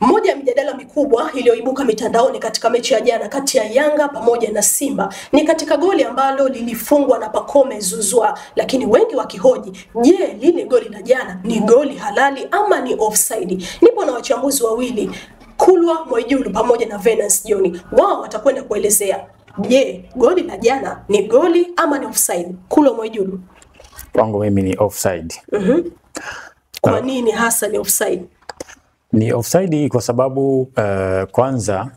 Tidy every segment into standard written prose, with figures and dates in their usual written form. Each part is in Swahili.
Moja ya mijadala mikubwa iliyoibuka mitandaoni katika mechi ya jana kati ya Yanga pamoja na Simba ni katika goli ambalo lilifungwa na Pacome Zouzoua, lakini wengi wakihoji, je, lile goli la jana ni goli halali ama ni offside? Nipo na wachambuzi wawili, Kulwa Mwejulu pamoja na Venance John. Wao watakwenda kuelezea, je, goli la jana ni goli ama ni offside? Kulwa Mwejulu. Kwangu mimi ni offside. Kwa nini hasa ni offside? Ni offside kwa sababu kwanza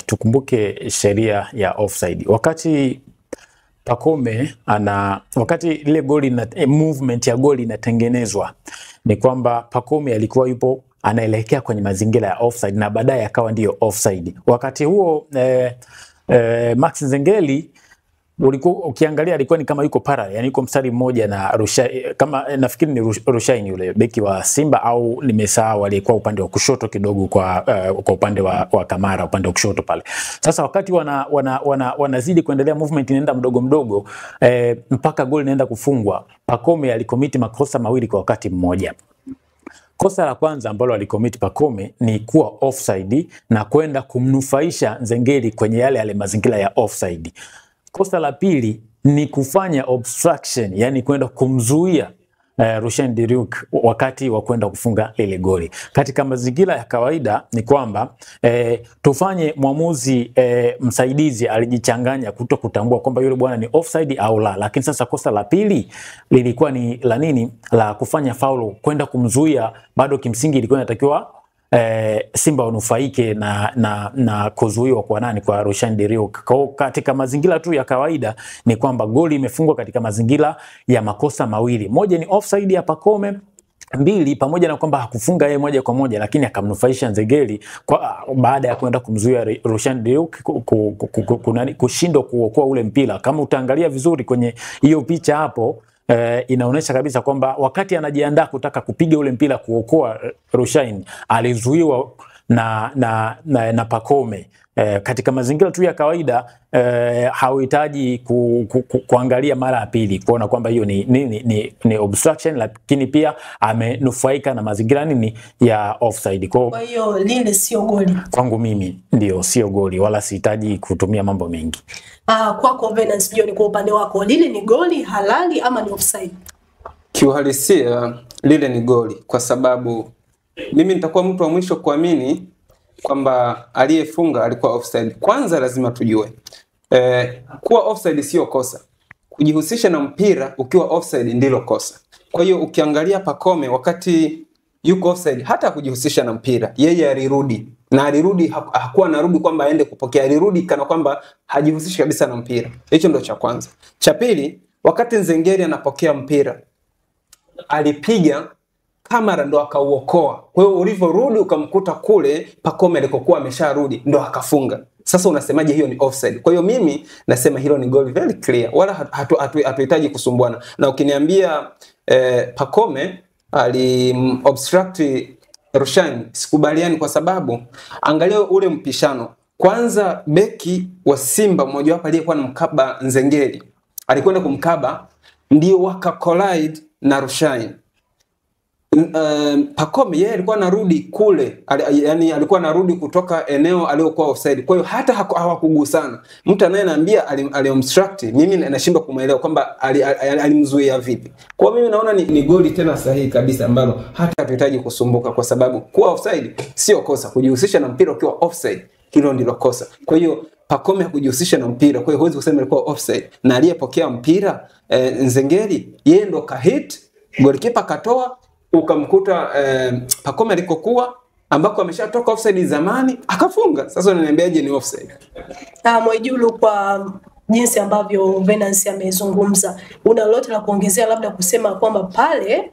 tukumbuke sheria ya offside. Wakati Pacome wakati ile goli na movement ya goli inatengenezwa, ni kwamba Pacome alikuwa yupo anaelekea kwenye mazingira ya offside na baadaye akawa ndio offside. Wakati huo Max Nzengeli ukiangalia alikuwa ni kama yuko parallel, yani yuko mstari mmoja na Rushaini, kama nafikiri ni Rushaini yule beki wa Simba, au nimesahau aliyekuwa upande wa kushoto kidogo kwa upande wa Kamara, upande wa kushoto pale. Sasa wakati wanazidi kuendelea, movement inaenda mdogo mdogo mpaka goli inaenda kufungwa, Pacome alikomiti makosa mawili kwa wakati mmoja. Kosa la kwanza ambalo alikomiti Pacome ni kuwa offside na kwenda kumnufaisha Nzengeli kwenye yale mazingira ya offside. Kosa la pili ni kufanya obstruction, yani kwenda kumzuia Rushan Deriuk wakati wa kwenda kufunga lile goli. Katika mazingira ya kawaida ni kwamba tufanye mwamuzi msaidizi alijichanganya kuto kutambua kwamba yule bwana ni offside au la. Lakini sasa kosa la pili lilikuwa ni la nini? La kufanya faulu kwenda kumzuia, bado kimsingi ilikuwa inatakiwa Simba wanufaike na kuzuiwa kwa nani? Kwa Rushan Deriuk. Kwa katika mazingira tu ya kawaida ni kwamba goli imefungwa katika mazingira ya makosa mawili. Moja ni offside ya Pacome, mbili pamoja na kwamba hakufunga yeye moja kwa moja, lakini akamnufaisha Nzengeli baada ya kwenda kumzuia Rushan Deriuk kushindwa kuokoa ule mpira. Kama utaangalia vizuri kwenye hiyo picha hapo, inaonyesha kabisa kwamba wakati anajiandaa kutaka kupiga ule mpira kuokoa Rushaini, alizuiwa na Pacome. Katika mazingira tu ya kawaida hauhitaji kuangalia mara ya pili kuona kwamba hiyo ni obstruction, lakini pia amenufaika na mazingira ya offside. Kwa hiyo lile sio goli. Kwangu mimi ndio sio goli, wala sihitaji kutumia mambo mengi. Kwako Venance John, kwa upande wako lile ni goli halali ama ni offside? Kiuhalisia lile ni goli, kwa sababu mimi nitakuwa mtu wa mwisho kuamini kwamba aliyefunga alikuwa offside. Kwanza lazima tujue kuwa offside sio kosa. Kujihusisha na mpira ukiwa offside ndilo kosa. Kwa hiyo ukiangalia Pacome wakati yuko offside, hata kujihusisha na mpira, yeye alirudi, na alirudi hakuwa anarudi kwamba aende kupokea, alirudi kana kwamba hajihusishi kabisa na mpira. Hicho ndio cha kwanza. Cha pili, wakati Nzengeli anapokea mpira, alipiga Kamara ndo akauokoa. Kwa hiyo ulivyorudi ukamkuta kule Pacome alikokuwa amesharudi ndo akafunga. Sasa unasemaje hiyo ni offside? Kwa hiyo mimi nasema hilo ni goal very clear, wala hatuhitaji kusumbuana. Na ukiniambia Pacome ali-obstruct Rushan, sikubaliani, kwa sababu angalia ule mpishano. Kwanza beki wa Simba mmoja wapo aliyekuwa na mkaba Nzengeli, alikwenda kumkaba, ndio waka collide na Rushan. Pacome yeye alikuwa anarudi kule, yani alikuwa anarudi kutoka eneo aliyokuwa offside. Kwa hiyo hata hawakugusana. Mtu anayeambia ali-obstruct, mimi nashindwa kumuelewa kwamba alimzuia vipi. Kwa mimi naona ni goli tena sahihi kabisa ambalo hata hatuhitaji kusumbuka, kwa sababu kuwa offside sio kosa. Kujihusisha na mpira ukiwa offside, hilo ndilo kosa. Kwa hiyo Pacome hakujihusisha na mpira, kwa hiyo huwezi kusema alikuwa offside. Na aliyepokea mpira Nzengeli, yeye ndo kahit, goalkeeper katoa, ukamkuta Pacome alikokuwa ambako ameshatoka offside zamani akafunga. Sasa unaniambiaje ni offside? Mwejulu, kwa jinsi ambavyo Venance amezungumza, una lolote la kuongezea, labda kusema kwamba pale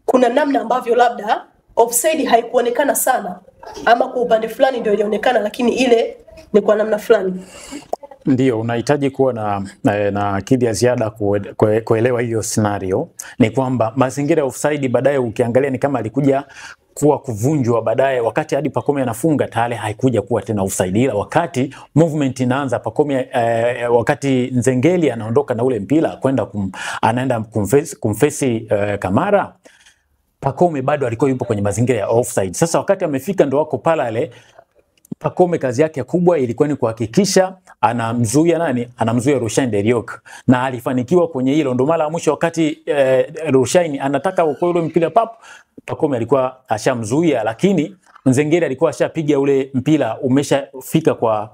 kuna namna ambavyo labda offside haikuonekana sana, ama kwa upande fulani ndio ilionekana, lakini ile ni kwa namna fulani? Ndio, unahitaji kuwa na akili ya ziada kuelewa hiyo scenario. Ni kwamba mazingira ya offside baadaye ukiangalia ni kama alikuja kuwa kuvunjwa baadaye, wakati hadi Pacome anafunga tayari haikuja kuwa tena offside, ila wakati movement inaanza Pacome wakati Nzengeli anaondoka na ule mpira kwenda anaenda kumfesi Kamara, Pacome bado alikuwa yupo kwenye mazingira ya offside. Sasa wakati amefika ndo wako pale, Pacome kazi yake kubwa ilikuwa ni kuhakikisha anamzuia nani? Anamzuia Rushaine De Reuck, na alifanikiwa kwenye hilo. Ndo mara mwisho wakati Rushaine anataka ukoe ule mpira Pacome alikuwa ashamzuia, lakini Nzengeli alikuwa ashapiga ule mpira umeshafika kwa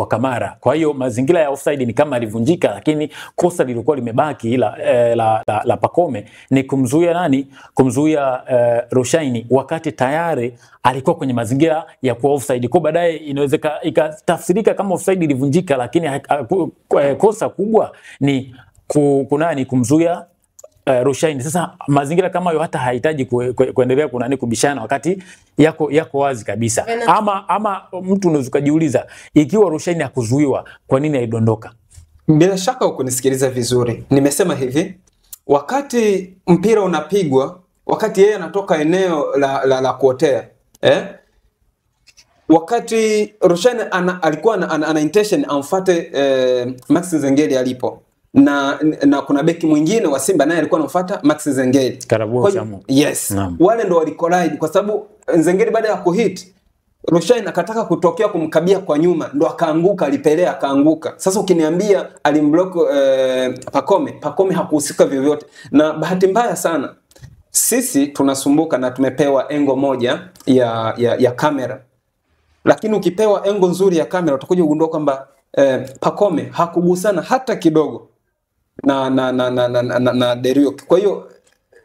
Kamara. Kwa hiyo mazingira ya offside ni kama alivunjika, lakini kosa lilikuwa limebaki la Pacome ni kumzuia nani? Kumzuia Rushaine wakati tayari alikuwa kwenye mazingira ya kuwa offside. Kwa baadaye inaweza ikatafsirika kama offside ilivunjika, lakini kosa kubwa ni kumzuia Rushaine. Sasa mazingira kama hayo hata hahitaji kuendelea kubishana wakati yako wazi kabisa. Ama mtu unaweza kujiuliza ikiwa Rushaine hakuzuiwa kwa nini haidondoka? Bila shaka ukunisikiliza vizuri. Nimesema hivi, wakati mpira unapigwa, wakati yeye anatoka eneo la kuotea, wakati Rushaine alikuwa ana intention amfuate Max Nzengeli alipo. Na kuna beki mwingine wa Simba naye alikuwa anamfuata Max Nzengeli. Yes. Wale ndo walikolide kwa sababu Nzengeli baada ya kuhit Rushaine akataka kutokea kumkabia kwa nyuma, ndo akaanguka, alipelea akaanguka. Sasa ukiniambia alimblock Pacome hakuhusika vyovyote. Na bahati mbaya sana sisi tunasumbuka na tumepewa engo moja ya kamera. Lakini ukipewa engo nzuri ya kamera utakuja kugundua kwamba Pacome hakugusana hata kidogo na De Reuck. Kwa hiyo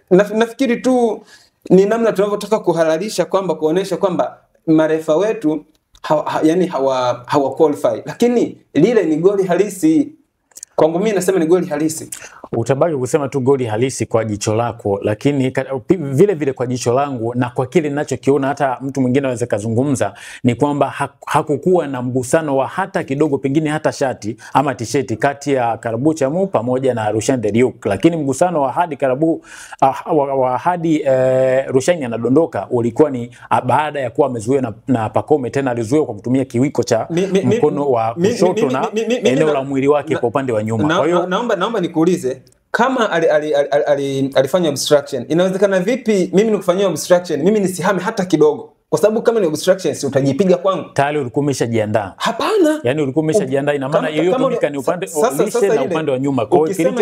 nafikiri tu ni namna tunavyotaka kuhalalisha kwamba kuonesha kwamba marefa wetu yani hawa qualify, lakini lile ni goli halisi. Kwangu mimi nasema ni goli halisi. Utabaki kusema tu goli halisi kwa jicho lako, lakini vile vile kwa jicho langu na kwa kile ninachokiona, hata mtu mwingine anaweza kuzungumza, ni kwamba hakukuwa na mgusano wa hata kidogo, pengine hata shati ama tisheti kati ya Karabou Chamou pamoja na Rushaine De Reuck, lakini mgusano wa hadi Rushaine anadondoka ulikuwa ni baada ya kuwa amezuiwa na Pacome. Tena alizuiwa kwa kutumia kiwiko cha mkono wa kushoto na eneo la mwili wake kwa upande wa nyuma. Kwa hiyo naomba nikuulize, kama alifanya obstruction, inawezekana vipi mimi nikufanyia obstruction mimi nisihame hata kidogo? Kwa sababu kama ni obstruction si utajipiga kwangu. Tayari ulikuwa umeshajiandaa. Hapana. Yaani ulikuwa umeshajiandaa, ina maana iliyotumika ni upande ulishe na upande wa nyuma. Kwa hiyo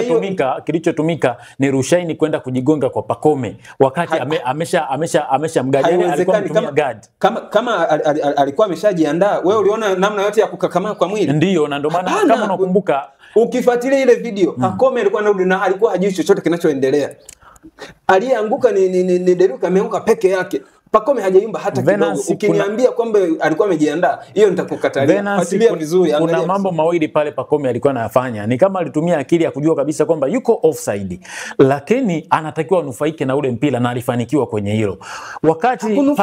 kilichotumika ni Rushaine kwenda kujigonga kwa Pacome wakati ameshamgadi. Yani alikuwa ametumia guard. Kama alikuwa ameshajiandaa, wewe uliona namna yote ya kukakamaa kwa mwili? Ndio, na ndio maana kama unakumbuka ukifuatilia ile video, Pacome alikuwa anarudi na alikuwa hajui chochote kinachoendelea. Aliyeanguka ni De Reuck, ameanguka peke yake. Pacome hajayumba hata kidogo. Ukiniambia kwamba alikuwa amejiandaa, hiyo nitakukatalia. Fuatilia vizuri, angalia. Kuna mambo mawili pale Pacome alikuwa anafanya. Ni kama alitumia akili ya kujua kabisa kwamba yuko offside, lakini anatakiwa anufaike na ule mpira na alifanikiwa kwenye hilo. Wakati kwenye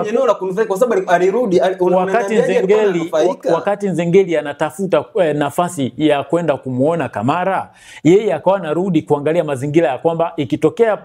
eneo la kunufaika kwa sababu alirudi, wakati Nzengeli anatafuta nafasi ya kwenda kumuona Kamara, yeye akawa anarudi kuangalia mazingira ya kwamba ikitokea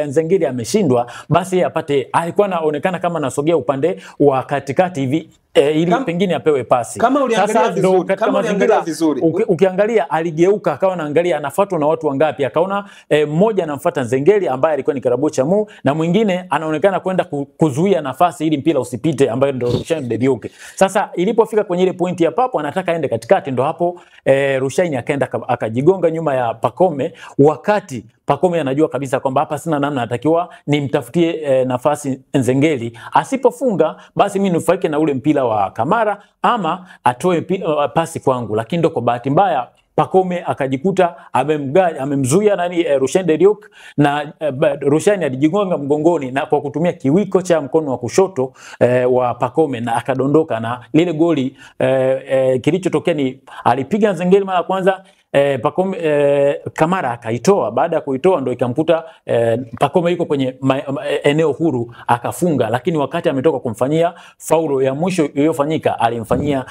Nzengeli ameshindwa basi apate, alikuwa anaonekana kama anasogea upande wa katikati hivi ili pengine apewe pasi. Kama uliangalia vizuri, ukiangalia aligeuka akawa anaangalia anafuatwa na watu wangapi, akaona mmoja anamfuata Nzengeli ambaye alikuwa ni Karabou Chamou, na mwingine anaonekana kwenda kuzuia nafasi ili mpira usipite, ambaye ndio Rushaine De Reuck. Sasa ilipofika kwenye ile pointi ya papo anataka aende katikati, ndo hapo Rushaine akaenda akajigonga nyuma ya Pacome, wakati Pacome anajua kabisa kwamba hapa sina namna, atakiwa nimtafutie nafasi Nzengeli. Asipofunga basi mimi nufaike na ule mpira wa Kamara ama atoe pasi kwangu, lakini ndo kwa bahati mbaya Pacome akajikuta amemzuia Rushaine De Reuck, na Rushaine alijigonga mgongoni na kwa kutumia kiwiko cha mkono wa kushoto wa Pacome na akadondoka, na lile goli kilichotokea ni alipiga Nzengeli mara ya kwanza, Pacome Kamara akaitoa. Baada ya kuitoa ndo ikamkuta Pacome yuko kwenye eneo huru akafunga, lakini wakati ametoka kumfanyia faulo ya mwisho iliyofanyika alimfanyia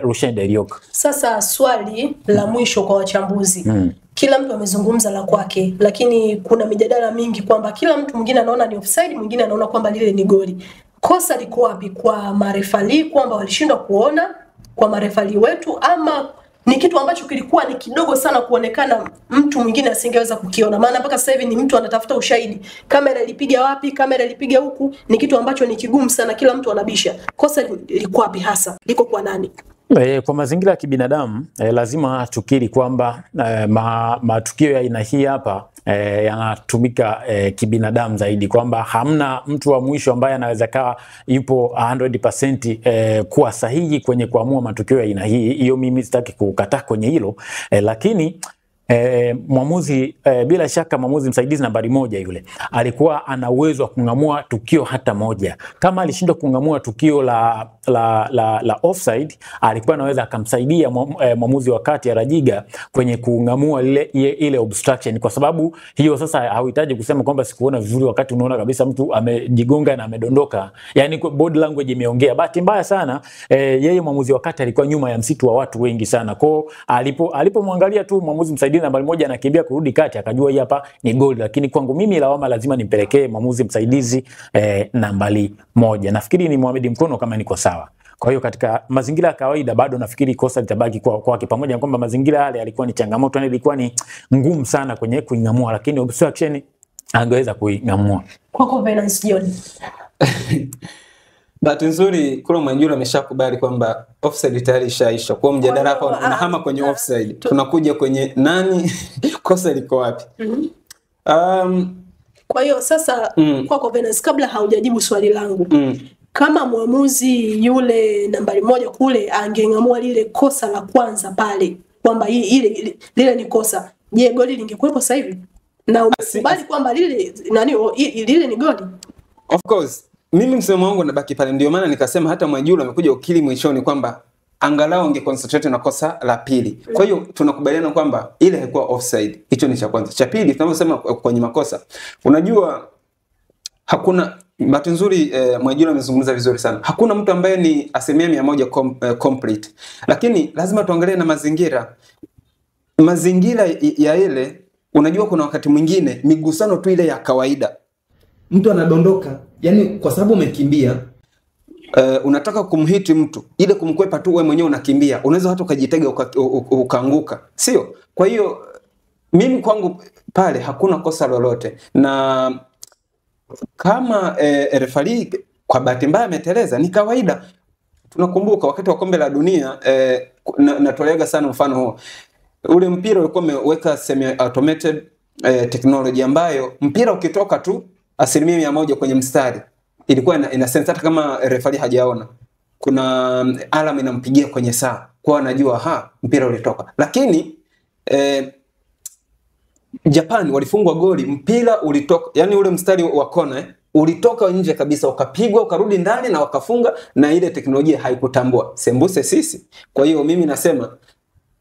Rushaine De Reuck. Sasa swali la mwisho kwa wachambuzi. Kila mtu amezungumza la kwake, lakini kuna mijadala mingi kwamba kila mtu mwingine anaona ni offside, mwingine anaona kwamba lile ni goli. Kosa liko wapi? Kwa marefali kwamba walishindwa kuona, kwa marefali wetu, ama ni kitu ambacho kilikuwa ni kidogo sana kuonekana mtu mwingine asingeweza kukiona, maana mpaka sasa hivi ni mtu anatafuta ushahidi, kamera ilipiga wapi, kamera ilipiga huku. Ni kitu ambacho ni kigumu sana, kila mtu anabisha. Kosa liko wapi hasa, liko kwa nani? Kwa mazingira ya kibinadamu lazima tukiri kwamba matukio ya aina hii hapa yanatumika kibinadamu zaidi, kwamba hamna mtu wa mwisho ambaye anaweza kawa yupo 100% kuwa sahihi kwenye kuamua matukio ya aina hii. Hiyo mimi sitaki kukataa kwenye hilo, lakini mwamuzi bila shaka mwamuzi msaidizi nambari 1 yule alikuwa ana uwezo wa kung'amua tukio hata moja. Kama alishindwa kung'amua tukio la offside, alikuwa anaweza akamsaidia mwamuzi wa kati ya Rajiga kwenye kung'amua ile obstruction, kwa sababu hiyo sasa hauhitaji kusema kwamba sikuona vizuri, wakati unaona kabisa mtu amejigonga na amedondoka, yani body language imeongea. Bahati mbaya sana yeye mwamuzi wa kati alikuwa nyuma ya msitu wa watu wengi sana, kwa alipomwangalia tu mwamuzi msaidizi nambari 1 anakimbia kurudi kati, akajua hii hapa ni goli. Lakini kwangu mimi lawama lazima nimpelekee mwamuzi msaidizi nambari 1. Nafikiri ni Mohamed Mkono kama niko sawa. Kwa hiyo katika mazingira ya kawaida bado nafikiri kosa litabaki kwa pamoja na kwamba mazingira yale yalikuwa ni changamoto na ilikuwa ni ngumu sana kwenye kuingamua, lakini obstruction angeweza kuingamua. Kwako Venance John. Bahati nzuri Kula Mwanjura ameshakubali kwamba offside tayari ishaisha. Kwa mjadala hapa unahama kwenye offside. Tunakuja kwenye nani kosa liko wapi? Kwa hiyo sasa kwako Venance, kabla haujajibu swali langu, kama mwamuzi yule nambari 1 kule angeng'amua lile kosa la kwanza pale kwamba lile ni kosa, je, goli lingekuwepo sasa hivi? Na umekubali kwamba lile ni goli? Of course. Mimi msemo wangu nabaki pale, ndio maana nikasema hata Mwajulu amekuja ukili mwishoni kwamba angalau angeconcentrate na kosa la pili. Kwa hiyo tunakubaliana kwamba ile haikuwa offside. Hicho ni cha kwanza. Cha pili tunaposema kwenye makosa, unajua hakuna bahati nzuri Mwajulu amezungumza vizuri sana. Hakuna mtu ambaye ni 100% complete. Lakini lazima tuangalie na mazingira. Mazingira ya ile, unajua kuna wakati mwingine migusano tu ile ya kawaida, mtu anadondoka, yani kwa sababu umekimbia unataka kumhiti mtu, ile kumkwepa tu wewe mwenyewe unakimbia, unaweza hata ukajitega ukaanguka, sio? Kwa hiyo mimi kwangu pale hakuna kosa lolote, na kama referee kwa bahati mbaya ameteleza, ni kawaida. Tunakumbuka wakati wa kombe la dunia natolega sana mfano huo, ule mpira ulikuwa umeweka semi automated technology ambayo mpira ukitoka tu 100% kwenye mstari ilikuwa ina sense, hata kama referee hajaona kuna alarm inampigia kwenye saa, kwa anajua mpira ulitoka. Lakini Japan walifungwa goli, mpira ulitoka, yani ule mstari wa kona ulitoka nje kabisa, ukapigwa ukarudi ndani na wakafunga, na ile teknolojia haikutambua sembuse sisi. Kwa hiyo mimi nasema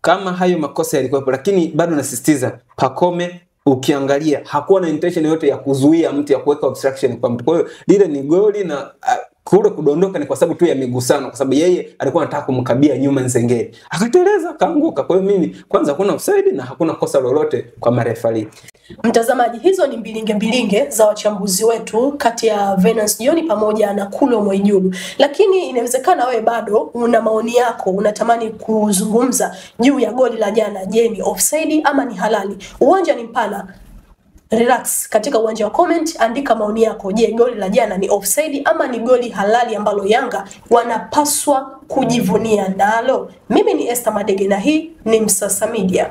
kama hayo makosa yalikuwepo, lakini bado nasisitiza Pacome ukiangalia hakuwa na intention yote ya kuzuia mtu, ya kuweka obstruction kwa mtu. Kwa hiyo lile ni goli, na kule kudondoka ni kwa sababu tu ya migusano, kwa sababu yeye alikuwa anataka kumkabia nyuma Nzengeli, akateleza akaanguka. Kwa hiyo mimi kwanza hakuna offside na hakuna kosa lolote kwa marefali. Mtazamaji, hizo ni mbilinge za wachambuzi wetu kati ya Venance John pamoja na Kula Mwanjulu. Lakini inawezekana wewe bado una maoni yako, unatamani kuzungumza juu ya goli la jana. Je, ni offside ama ni halali? Uwanja ni mpana. Relax katika uwanja wa comment, andika maoni yako. Je, goli la jana ni offside ama ni goli halali ambalo Yanga wanapaswa kujivunia nalo? Mimi ni Esther Madege na hii ni Msasa Media.